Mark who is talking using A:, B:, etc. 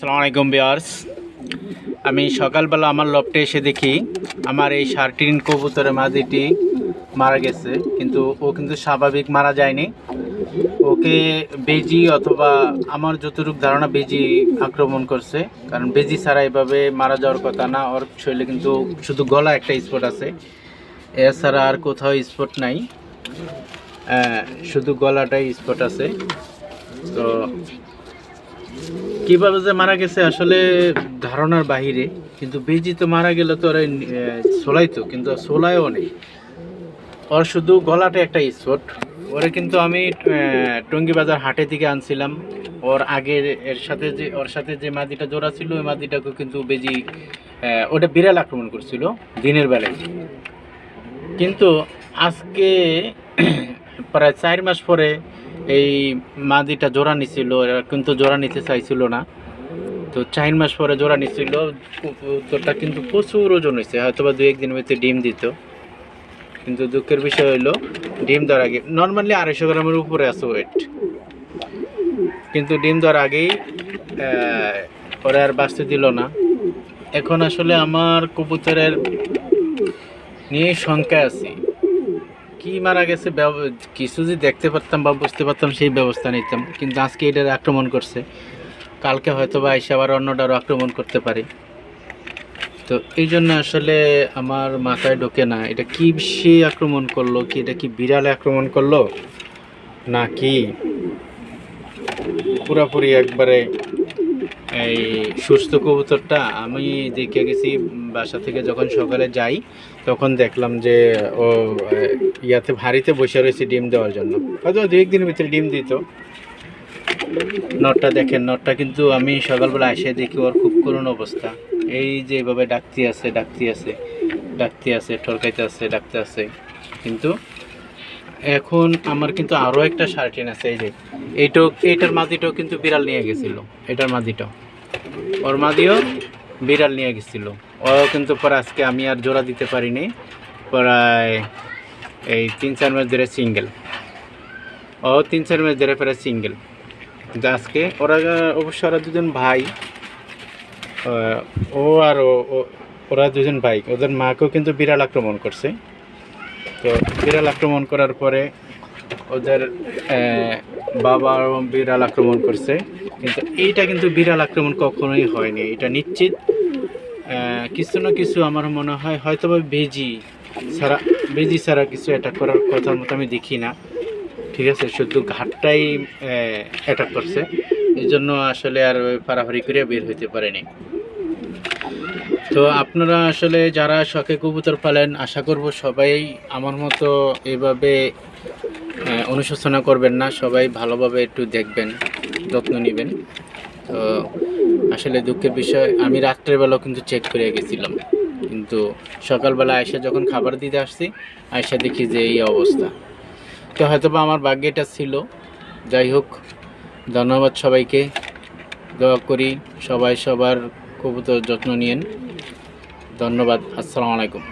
A: আসসালামু আলাইকুম ভিউয়ার্স। আমি সকালবেলা আমার লফটে এসে দেখি আমার এই শার্টিন কবুতরের মাদিটি মারা গেছে, কিন্তু ও কিন্তু স্বাভাবিক মারা যায়নি। ওকে বেজি অথবা আমার যতটুকু ধারণা বেজি আক্রমণ করছে, কারণ বেজি ছাড়া এভাবে মারা যাওয়ার কথা না। ওর শরীরে কিন্তু শুধু গলা একটা স্পট আছে, এছাড়া আর কোথাও স্পট নাই, শুধু গলাটাই স্পট আছে। তো কীভাবে যে মারা গেছে আসলে ধারণার বাহিরে, কিন্তু বেজি তো মারা গেলে তো ওরা সোলাইতো, কিন্তু সোলায়ও নেই, ওর শুধু গলাটা একটা স্পট। ওরে কিন্তু আমি টঙ্গী বাজার হাটে থেকে আনছিলাম। ওর আগের ওর সাথে যে মাদিটা জোড়া ছিল, ওই মাদিটাকে কিন্তু বেজি ওটা বিড়াল আক্রমণ করছিল দিনের বেলায়। কিন্তু আজকে প্রায় 4 মাস পরে এই মাদিটা জোড়া নিছিল, এরা কিন্তু জোড়া নিতে চাইছিল না। তো 4 মাস পরে জোড়া নিছিল, কবুতরটা কিন্তু প্রচুর ওজন হয়েছে, হয়তো বা 2-1 দিনের ভিতরে ডিম দিত। কিন্তু দুঃখের বিষয় হলো ডিম দেওয়ার আগে, নর্মালি 250 গ্রামের উপরে আছে ওয়েট, কিন্তু ডিম দেওয়ার আগেই পরে আর বাঁচতে দিল না। এখন আসলে আমার কবুতরের নিয়ে শঙ্কায় আছি, কি মারা গেছে কিছু যদি দেখতে পারতাম বা বুঝতে পারতাম সেই ব্যবস্থা নিতাম, কিন্তু আজকে এটার আক্রমণ করছে, কালকে হয়তো বা এসে আবার অন্যটারও আক্রমণ করতে পারে। তো এই জন্য আসলে আমার মাথায় ঢোকে না এটা কি সে আক্রমণ করলো, কি এটা কি বিড়ালে আক্রমণ করলো নাকি পুরাপুরি একবারে এই সুস্থ কবুতরটা। আমি দেখে গেছি বাসা থেকে, যখন সকালে যাই তখন দেখলাম যে ও ইয়াতে ভারীতে বসে রয়েছে ডিম দেওয়ার জন্য, হয়তো 2-1 দিনের ভিতরে ডিম দিত। নটটা দেখেন, নটটা কিন্তু আমি সকালবেলা এসে দেখি ওর খুব করুণ অবস্থা। এই যে এভাবে ডাকতে আছে, ঠরকাইতে আছে, ডাকতে আছে। কিন্তু এখন আমার কিন্তু আরও একটা শার্টিন আছে, এই যে এইটার মাদিটাও কিন্তু বিড়াল নিয়ে গেছিলো, এটার মাদিটাও, ওর মাদিও বিড়াল নিয়ে গেছিলো। ও কিন্তু পরে আজকে আমি আর জোড়া দিতে পারিনি, প্রায় এই 3-4 মাস ধরে সিঙ্গেল, 3-4 মাস ধরে প্রায় সিঙ্গেল। কিন্তু আজকে ওরা অবশ্য ওরা দুজন ভাই, ও আর ওরা দুজন ভাই, ওদের মাকেও কিন্তু বিড়াল আক্রমণ করছে। তো বিড়াল আক্রমণ করার পরে ওদের বাবাও বিড়াল আক্রমণ করছে, কিন্তু এইটা কিন্তু বিড়াল আক্রমণ কখনোই হয়নি, এটা নিশ্চিত কিছু না কিছু আমার মনে হয় হয়তো বা বেজি ছাড়া কিছু অ্যাটাক করার কথার মতো আমি দেখি না। ঠিক আছে, শুধু ঘাটটাই অ্যাটাক করছে, এই জন্য আসলে আর পারাপারি করে বের হইতে পারেনি। তো আপনারা আসলে যারা শখে কবুতর পালেন, আশা করব সবাই আমার মতো এভাবে অনুশোচনা করবেন না, সবাই ভালোভাবে একটু দেখবেন, যত্ন নেবেন। তো আসলে দুঃখের বিষয়, আমি রাত্রেবেলাও কিন্তু চেক করে গেছিলাম, কিন্তু সকালবেলা আয়সা যখন খাবার দিতে আসছি, আয়সা দেখি যে এই অবস্থা। তো হয়তো বা আমার ভাগ্যে এটা ছিল। যাই হোক, ধন্যবাদ সবাইকে, দোয়া করি সবাই সবার কবুতর যত্ন নিয়েন। ধন্যবাদ, আসসালামু আলাইকুম।